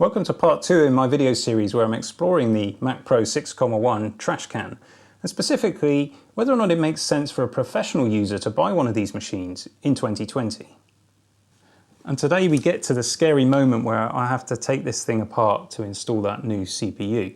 Welcome to part 2 in my video series where I'm exploring the Mac Pro 6.1 trash can, and specifically whether or not it makes sense for a professional user to buy one of these machines in 2020. And today we get to the scary moment where I have to take this thing apart to install that new CPU.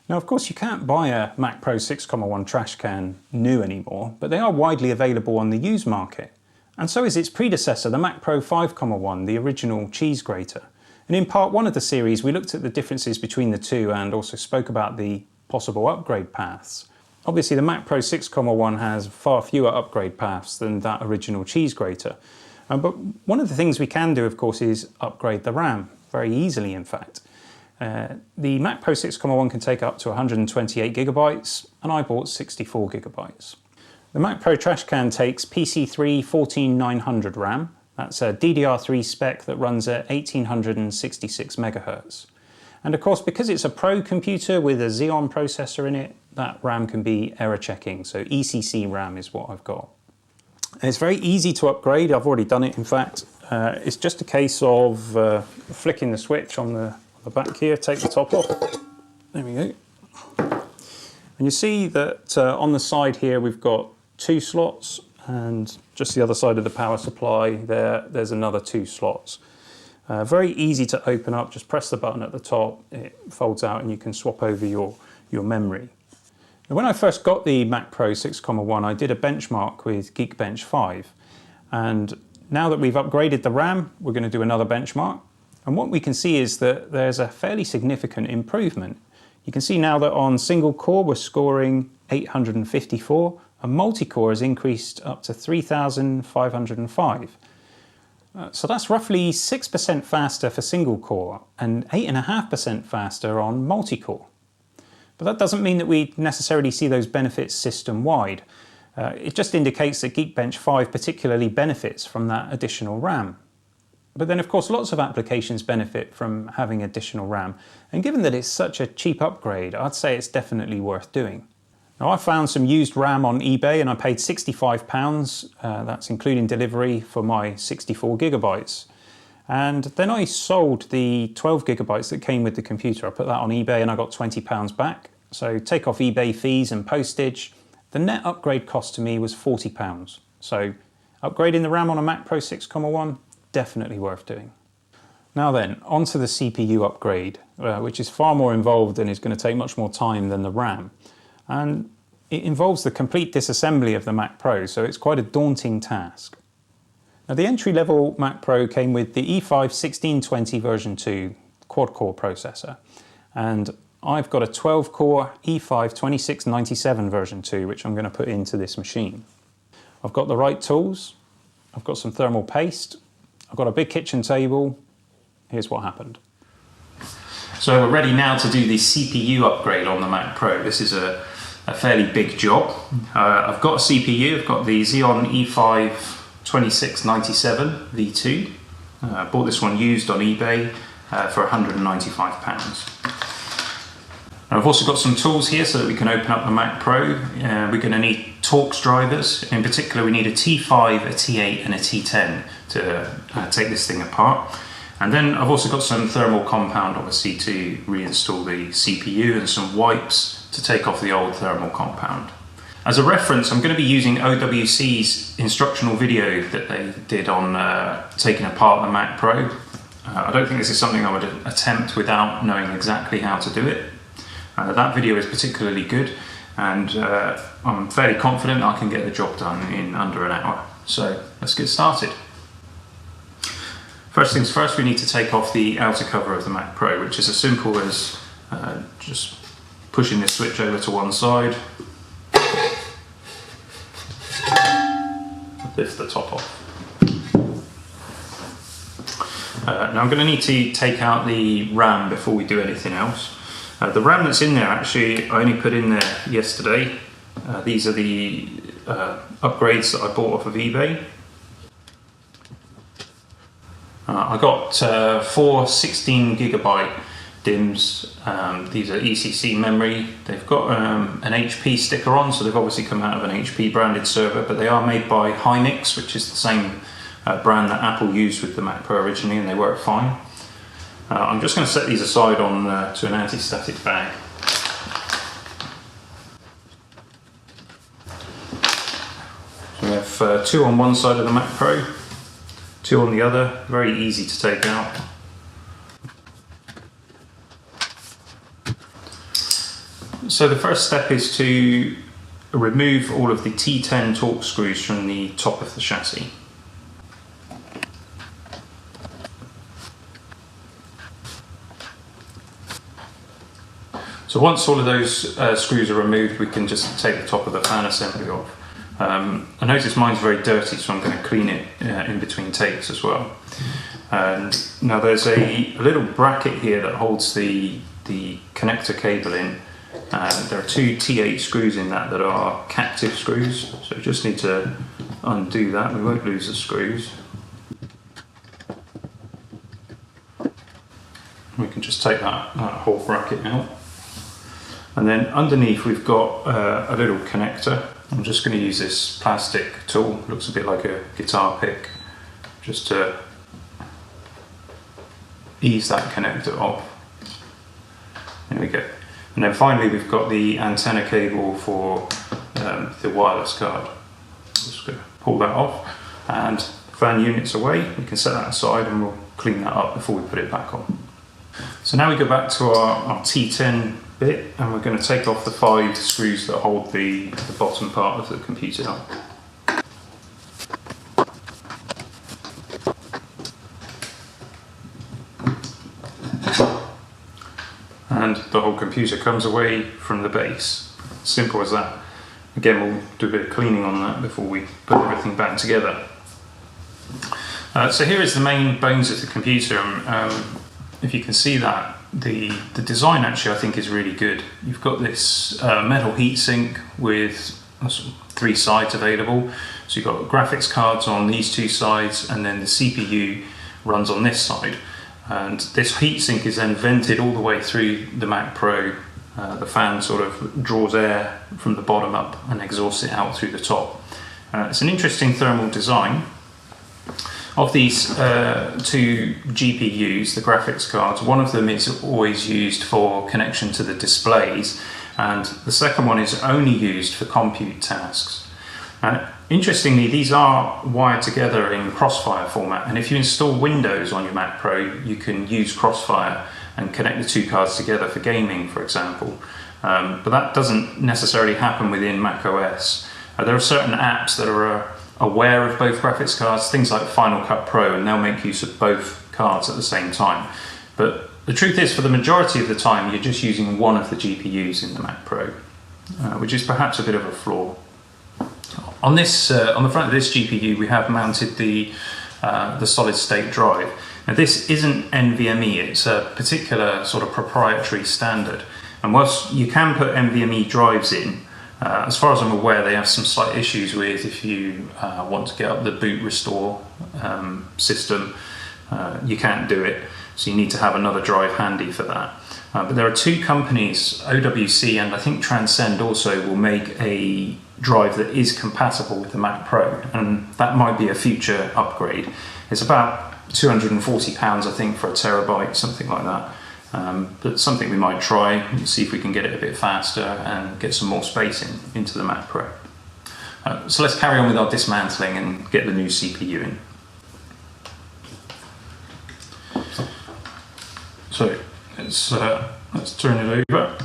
Now of course you can't buy a Mac Pro 6.1 trash can new anymore, but they are widely available on the used market. And so is its predecessor, the Mac Pro 5.1, the original cheese grater. And in part 1 of the series we looked at the differences between the two and also spoke about the possible upgrade paths. Obviously the Mac Pro 6.1 has far fewer upgrade paths than that original cheese grater. But one of the things we can do of course is upgrade the RAM, very easily in fact. The Mac Pro 6.1 can take up to 128 gigabytes and I bought 64 gigabytes. The Mac Pro trash can takes PC3 14900 RAM. That's a DDR3 spec that runs at 1866 MHz. And of course, because it's a Pro computer with a Xeon processor in it, that RAM can be error checking. So ECC RAM is what I've got. And it's very easy to upgrade. I've already done it, in fact. It's just a case of flicking the switch on the back here, take the top off. There we go. And you see that on the side here we've got 2 slots, and just the other side of the power supply there's another 2 slots. Very easy to open up, just press the button at the top, it folds out and you can swap over your memory. Now, when I first got the Mac Pro 6.1 I did a benchmark with Geekbench 5, and now that we've upgraded the RAM we're going to do another benchmark, and what we can see is that there's a fairly significant improvement. You can see now that on single core we're scoring 854, and multi-core has increased up to 3505. So that's roughly 6% faster for single core and 8.5% faster on multi-core. But that doesn't mean that we necessarily see those benefits system-wide. It just indicates that Geekbench 5 particularly benefits from that additional RAM. But then of course lots of applications benefit from having additional RAM, and given that it's such a cheap upgrade, I'd say it's definitely worth doing. Now I found some used RAM on eBay and I paid £65, that's including delivery, for my 64 gigabytes. And then I sold the 12 gigabytes that came with the computer. I put that on eBay and I got £20 back. So take off eBay fees and postage, the net upgrade cost to me was £40. So upgrading the RAM on a Mac Pro 6.1, definitely worth doing. Now then, onto the CPU upgrade, which is far more involved and is going to take much more time than the RAM. And it involves the complete disassembly of the Mac Pro, so it's quite a daunting task. Now the entry-level Mac Pro came with the E5-1620 version 2 quad-core processor, and I've got a 12-core E5-2697 version 2 which I'm going to put into this machine. I've got the right tools, I've got some thermal paste, I've got a big kitchen table. Here's what happened. So we're ready now to do the CPU upgrade on the Mac Pro. This is a fairly big job. I've got a CPU, I've got the Xeon E5-2697 V2. I bought this one used on eBay for £195. I've also got some tools here so that we can open up the Mac Pro. We're going to need Torx drivers. In particular we need a T5, a T8 and a T10 to take this thing apart. And then I've also got some thermal compound obviously to reinstall the CPU, and some wipes to take off the old thermal compound. As a reference, I'm going to be using OWC's instructional video that they did on taking apart the Mac Pro. I don't think this is something I would attempt without knowing exactly how to do it. That video is particularly good, and I'm fairly confident I can get the job done in under an hour. So let's get started. First things first, we need to take off the outer cover of the Mac Pro, which is as simple as just pushing this switch over to one side, lift the top off. Now I'm going to need to take out the RAM before we do anything else. The RAM that's in there, actually, I only put in there yesterday. These are the upgrades that I bought off of eBay. I got 4 16 gigabyte DIMMs. These are ECC memory. They've got an HP sticker on, so they've obviously come out of an HP branded server, but they are made by Hynix, which is the same brand that Apple used with the Mac Pro originally, and they work fine. I'm just going to set these aside on to an anti-static bag. So we have 2 on one side of the Mac Pro, 2 on the other, very easy to take out. So the first step is to remove all of the T10 Torx screws from the top of the chassis. So once all of those screws are removed, we can just take the top of the fan assembly off. I notice mine's very dirty, so I'm going to clean it in between takes as well. And now there's a little bracket here that holds the connector cable in. There are 2 T8 screws in that are captive screws, so we just need to undo that. We won't lose the screws. We can just take that whole bracket out. And then underneath we've got a little connector. I'm just going to use this plastic tool, looks a bit like a guitar pick, just to ease that connector off. There we go. And then finally we've got the antenna cable for the wireless card. Just going to pull that off, and fan unit's away. We can set that aside and we'll clean that up before we put it back on. So now we go back to our T10 bit, and we're going to take off the 5 screws that hold the bottom part of the computer up. And the whole computer comes away from the base. Simple as that. Again, we'll do a bit of cleaning on that before we put everything back together. So here is the main bones of the computer. If you can see that, the design actually I think is really good. You've got this metal heatsink with 3 sides available. So you've got graphics cards on these 2 sides, and then the CPU runs on this side. And this heatsink is then vented all the way through the Mac Pro. The fan sort of draws air from the bottom up and exhausts it out through the top. It's an interesting thermal design. Of these 2 GPUs, the graphics cards, one of them is always used for connection to the displays, and the second one is only used for compute tasks. Interestingly, these are wired together in Crossfire format, and if you install Windows on your Mac Pro, you can use Crossfire and connect the 2 cards together for gaming, for example. But that doesn't necessarily happen within Mac OS. There are certain apps that are aware of both graphics cards, things like Final Cut Pro, and they'll make use of both cards at the same time. But the truth is, for the majority of the time, you're just using one of the GPUs in the Mac Pro, which is perhaps a bit of a flaw. On this, on the front of this GPU, we have mounted the solid-state drive. Now, this isn't NVMe; it's a particular sort of proprietary standard. And whilst you can put NVMe drives in, as far as I'm aware, they have some slight issues with if you want to get up the boot restore system. You can't do it, so you need to have another drive handy for that. But there are 2 companies, OWC and I think Transcend also, will make a drive that is compatible with the Mac Pro, and that might be a future upgrade. It's about £240, I think, for a terabyte, something like that. But something we might try and see if we can get it a bit faster and get some more space into the Mac Pro. So let's carry on with our dismantling and get the new CPU in. So let's turn it over,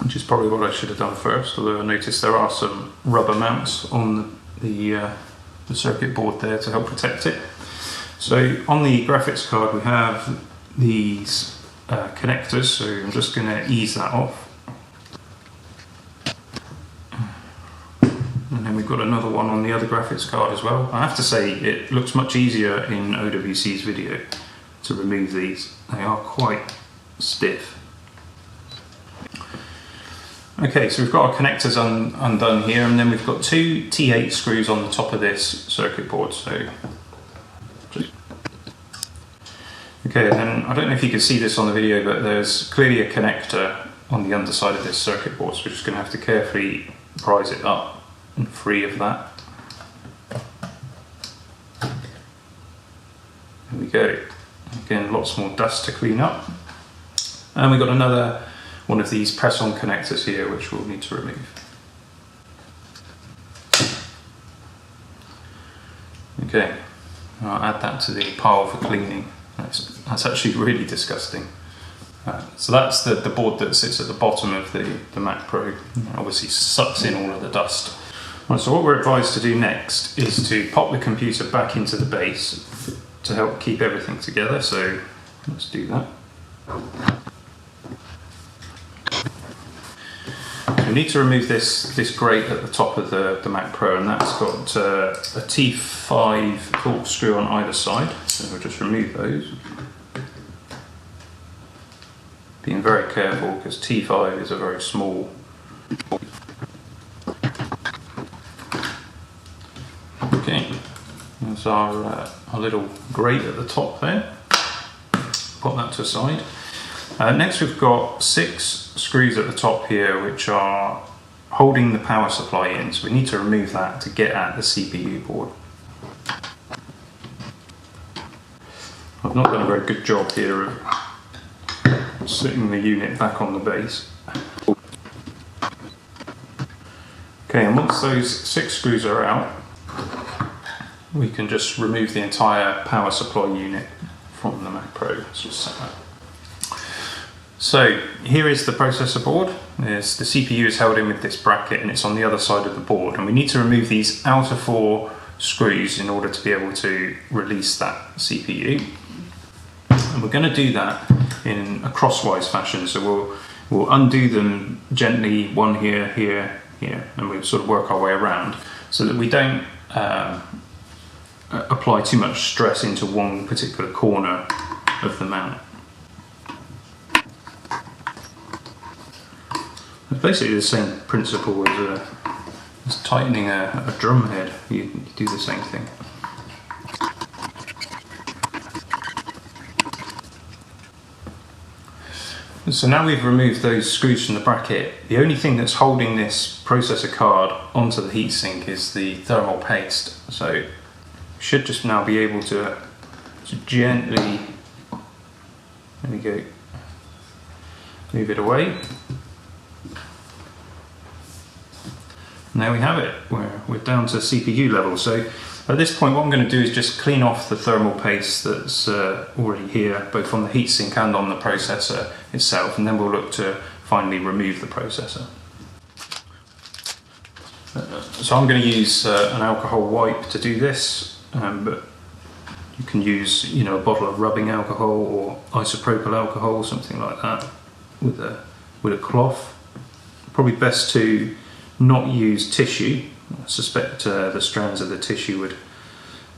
which is probably what I should have done first, although I noticed there are some rubber mounts on the circuit board there to help protect it. So on the graphics card we have these connectors, so I'm just going to ease that off. And then we've got another one on the other graphics card as well. I have to say, it looks much easier in OWC's video to remove these. They are quite stiff. Okay, so we've got our connectors undone here, and then we've got 2 T8 screws on the top of this circuit board. So okay, and then I don't know if you can see this on the video, but there's clearly a connector on the underside of this circuit board, so we're just going to have to carefully prise it up and free of that. go. Again, lots more dust to clean up. And we've got another one of these press-on connectors here, which we'll need to remove. Okay, I'll add that to the pile for cleaning. That's actually really disgusting. So that's the board that sits at the bottom of the Mac Pro. Obviously sucks in all of the dust. Right, so what we're advised to do next is to pop the computer back into the base to help keep everything together. So let's do that. We need to remove this grate at the top of the Mac Pro, and that's got a T5 corkscrew on either side. So we'll just remove those. Being very careful because T5 is a very small. Okay, there's our little grate at the top there. Pop that to the side. Next we've got 6 screws at the top here which are holding the power supply in, so we need to remove that to get at the CPU board. I've not done a very good job here of sitting the unit back on the base. Okay, and once those 6 screws are out, we can just remove the entire power supply unit from the Mac Pro. Let's just set that. So here is the processor board. The CPU is held in with this bracket and it's on the other side of the board, and we need to remove these outer 4 screws in order to be able to release that CPU. And we're going to do that in a crosswise fashion, so we'll undo them gently, one here, here, here, and we'll sort of work our way around so that we don't apply too much stress into one particular corner of the mount. It's basically the same principle as tightening a drum head. You do the same thing. So now we've removed those screws from the bracket, the only thing that's holding this processor card onto the heatsink is the thermal paste. So you should just now be able to gently, there we go, move it away. And there we have it, we're down to CPU level. So at this point what I'm going to do is just clean off the thermal paste that's already here, both on the heatsink and on the processor itself, and then we'll look to finally remove the processor. So I'm going to use an alcohol wipe to do this, but you can use a bottle of rubbing alcohol or isopropyl alcohol, something like that, with a cloth. Probably best to not use tissue. I suspect the strands of the tissue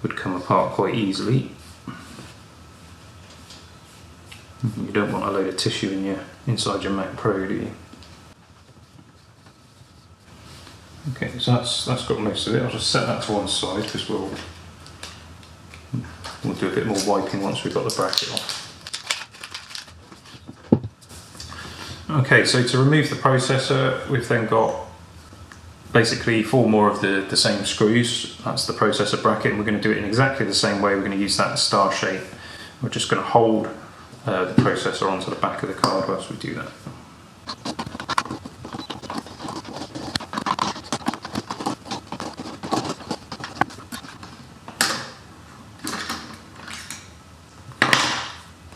would come apart quite easily. You don't want a load of tissue inside your Mac Pro, do you? Okay, so that's got most of it. I'll just set that to one side because we'll do a bit more wiping once we've got the bracket off. Okay, so to remove the processor, we've then got basically 4 more of the same screws. That's the processor bracket, and we're going to do it in exactly the same way. We're going to use that star shape. We're just going to hold the processor onto the back of the card whilst we do that.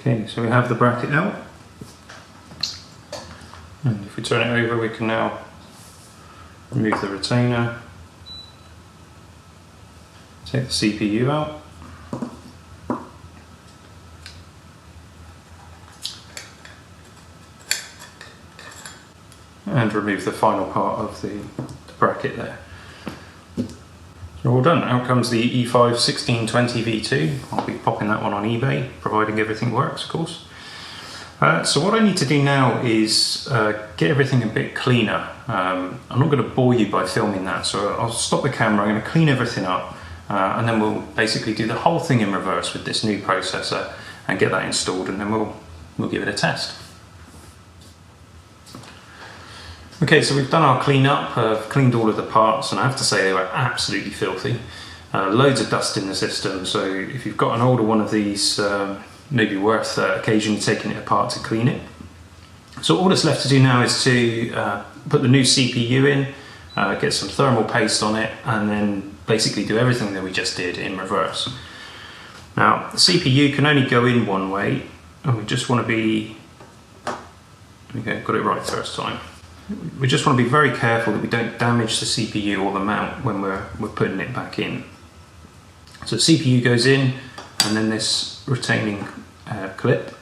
Okay, so we have the bracket out, and if we turn it over we can now remove the retainer, take the CPU out, and remove the final part of the bracket there. So all done. Out comes the E5 1620 V2. I'll be popping that one on eBay, providing everything works, of course. So what I need to do now is get everything a bit cleaner. I'm not going to bore you by filming that, so I'll stop the camera, I'm going to clean everything up, and then we'll basically do the whole thing in reverse with this new processor and get that installed, and then we'll give it a test. Okay, so we've done our clean up, I've cleaned all of the parts, and I have to say they were absolutely filthy. loads of dust in the system, so if you've got an older one of these, maybe worth occasionally taking it apart to clean it. So all that's left to do now is to put the new CPU in, get some thermal paste on it, and then basically do everything that we just did in reverse. Now the CPU can only go in one way, and we just want to be, okay, got it right first time. We just want to be very careful that we don't damage the CPU or the mount when we're putting it back in. So the CPU goes in, and then this retaining clip.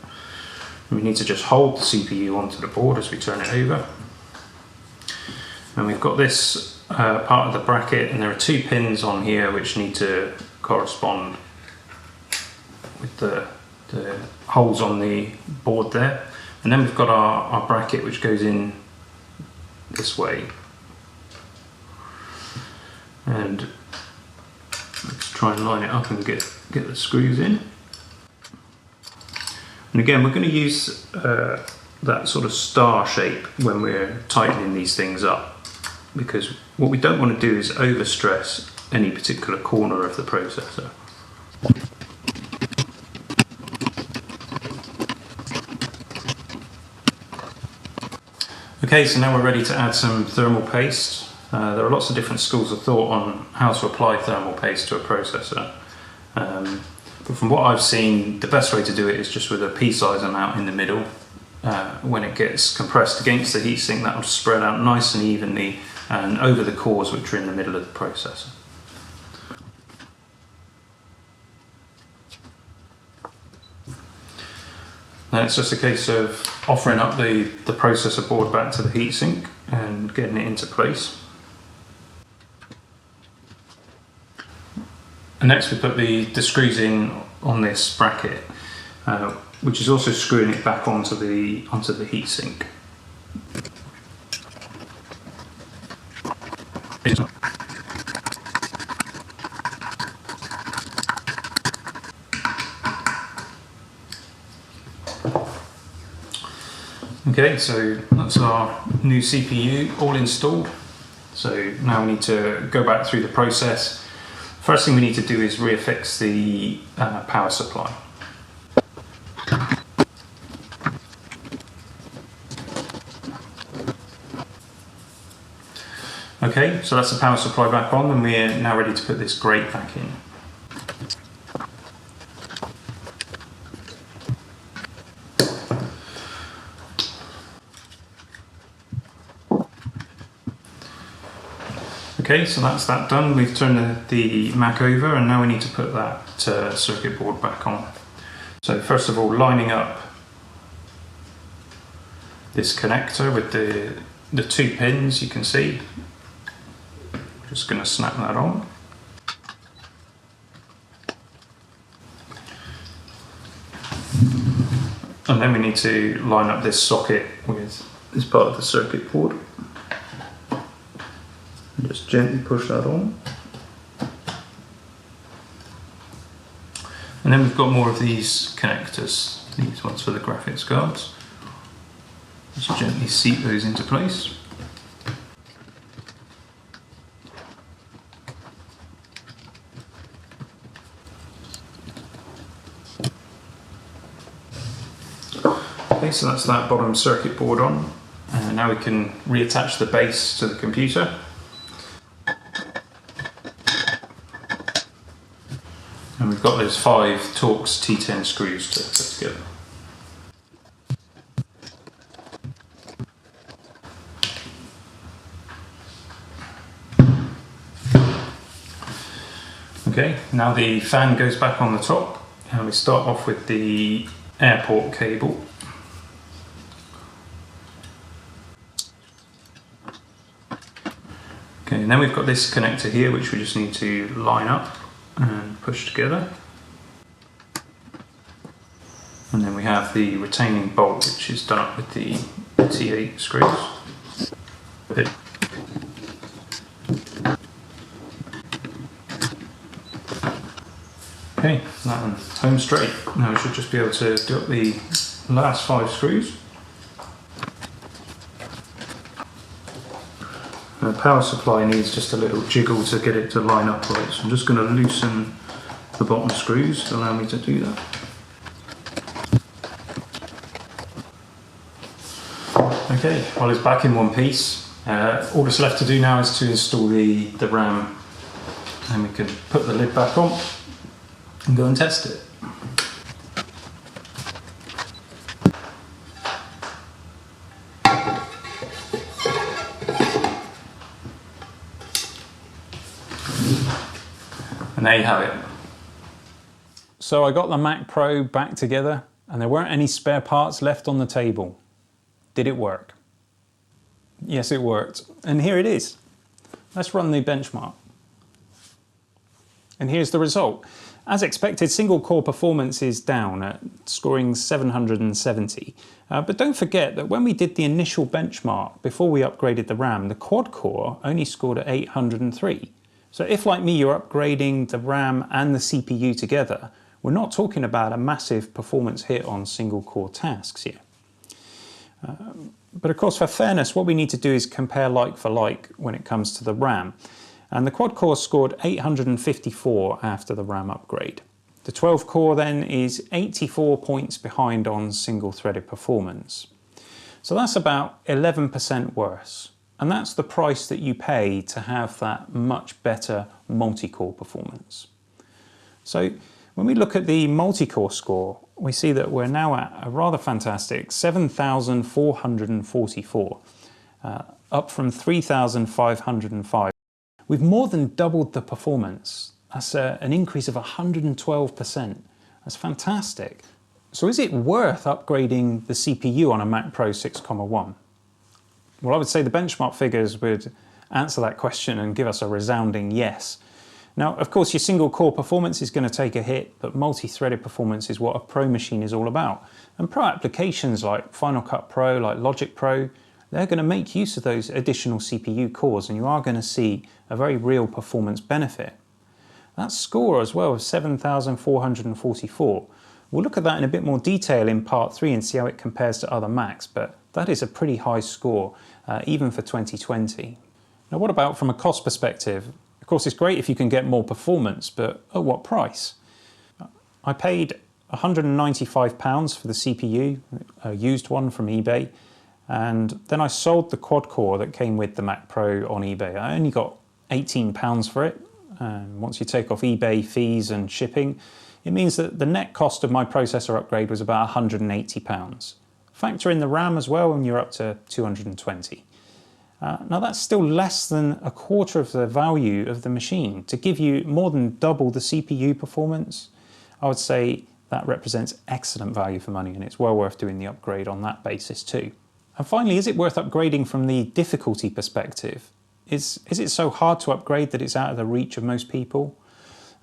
We need to just hold the CPU onto the board as we turn it over. And we've got this part of the bracket, and there are 2 pins on here which need to correspond with the holes on the board there. And then we've got our bracket which goes in this way. And let's try and line it up and get the screws in. And again, we're going to use that sort of star shape when we're tightening these things up, because what we don't want to do is overstress any particular corner of the processor. Okay, so now we're ready to add some thermal paste. There are lots of different schools of thought on how to apply thermal paste to a processor. But from what I've seen, the best way to do it is just with a pea-sized amount in the middle. When it gets compressed against the heatsink, that will spread out nice and evenly and over the cores which are in the middle of the processor. Now it's just a case of offering up the processor board back to the heatsink and getting it into place. And next we put the screws in on this bracket, which is also screwing it back onto the heatsink. Okay, so that's our new CPU all installed. So now we need to go back through the process. First thing we need to do is reaffix the power supply. Okay, so that's the power supply back on, and we're now ready to put this grate back in. Okay, so that's that done. We've turned the Mac over, and now we need to put that circuit board back on. So first of all, lining up this connector with the 2 pins you can see. Just going to snap that on. And then we need to line up this socket with this part of the circuit board. Just gently push that on. And then we've got more of these connectors, these ones for the graphics cards. Just gently seat those into place. Okay, so that's that bottom circuit board on. And now we can reattach the base to the computer. And we've got those 5 Torx T10 screws to put together. Okay, now the fan goes back on the top, and we start off with the airport cable. Okay, and then we've got this connector here which we just need to line up and push together. And then we have the retaining bolt which is done up with the T8 screws. Okay, that one's home straight. Now we should just be able to do up the last 5 screws. The power supply needs just a little jiggle to get it to line up right, so I'm just going to loosen the bottom screws to allow me to do that. Okay, well, it's back in one piece. All that's left to do now is to install the RAM, and we can put the lid back on and go and test it. And there you have it. So I got the Mac Pro back together and there weren't any spare parts left on the table. Did it work? Yes, it worked. And here it is. Let's run the benchmark. And here's the result. As expected, single core performance is down at scoring 770. But don't forget that when we did the initial benchmark before we upgraded the RAM, the quad core only scored at 803. So if, like me, you're upgrading the RAM and the CPU together, we're not talking about a massive performance hit on single core tasks here. But of course, for fairness, what we need to do is compare like for like when it comes to the RAM. And the quad core scored 854 after the RAM upgrade. The 12 core then is 84 points behind on single threaded performance. So that's about 11% worse. And that's the price that you pay to have that much better multi-core performance. So when we look at the multi-core score, we see that we're now at a rather fantastic 7,444, up from 3,505. We've more than doubled the performance. That's an increase of 112%. That's fantastic. So is it worth upgrading the CPU on a Mac Pro 6.1? Well, I would say the benchmark figures would answer that question and give us a resounding yes. Now, of course, your single core performance is going to take a hit, but multi-threaded performance is what a Pro machine is all about. And Pro applications like Final Cut Pro, like Logic Pro, they're going to make use of those additional CPU cores, and you are going to see a very real performance benefit. That score as well of 7,444, we'll look at that in a bit more detail in part 3 and see how it compares to other Macs, but that is a pretty high score, even for 2020. Now, what about from a cost perspective? Of course, it's great if you can get more performance, but at what price? I paid £195 for the CPU, a used one from eBay, and then I sold the quad core that came with the Mac Pro on eBay. I only got £18 for it, and once you take off eBay fees and shipping, it means that the net cost of my processor upgrade was about £180. Factor in the RAM as well and you're up to 220. Now that's still less than a quarter of the value of the machine. To give you more than double the CPU performance, I would say that represents excellent value for money, and it's well worth doing the upgrade on that basis too. And finally, is it worth upgrading from the difficulty perspective? Is it so hard to upgrade that it's out of the reach of most people?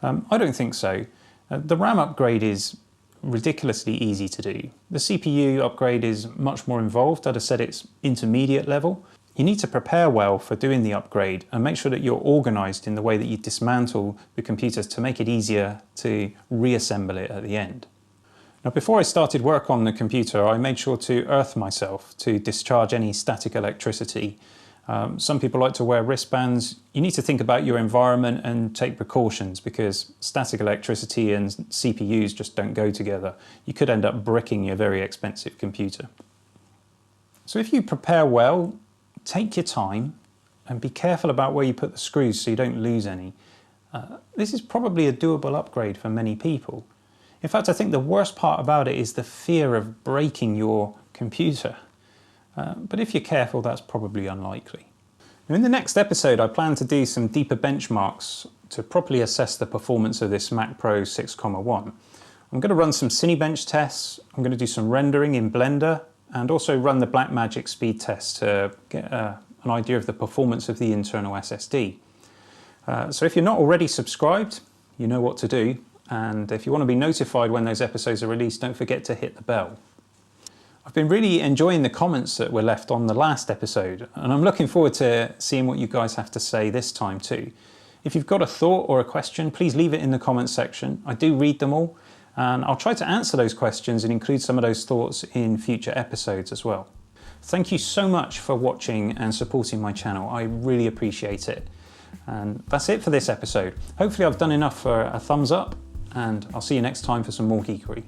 I don't think so. The RAM upgrade is ridiculously easy to do. The CPU upgrade is much more involved. I'd have said it's intermediate level. You need to prepare well for doing the upgrade and make sure that you're organized in the way that you dismantle the computers to make it easier to reassemble it at the end. Now, before I started work on the computer, I made sure to earth myself to discharge any static electricity. Some people like to wear wristbands. You need to think about your environment and take precautions, because static electricity and CPUs just don't go together. You could end up bricking your very expensive computer. So if you prepare well, take your time and be careful about where you put the screws so you don't lose any. This is probably a doable upgrade for many people. In fact, I think the worst part about it is the fear of breaking your computer. But if you're careful, that's probably unlikely. Now, in the next episode, I plan to do some deeper benchmarks to properly assess the performance of this Mac Pro 6.1. I'm going to run some Cinebench tests, I'm going to do some rendering in Blender, and also run the Blackmagic speed test to get an idea of the performance of the internal SSD. So if you're not already subscribed, you know what to do. And if you want to be notified when those episodes are released, don't forget to hit the bell. I've been really enjoying the comments that were left on the last episode, and I'm looking forward to seeing what you guys have to say this time too. If you've got a thought or a question, please leave it in the comments section. I do read them all, and I'll try to answer those questions and include some of those thoughts in future episodes as well. Thank you so much for watching and supporting my channel. I really appreciate it. And that's it for this episode. Hopefully I've done enough for a thumbs up, and I'll see you next time for some more geekery.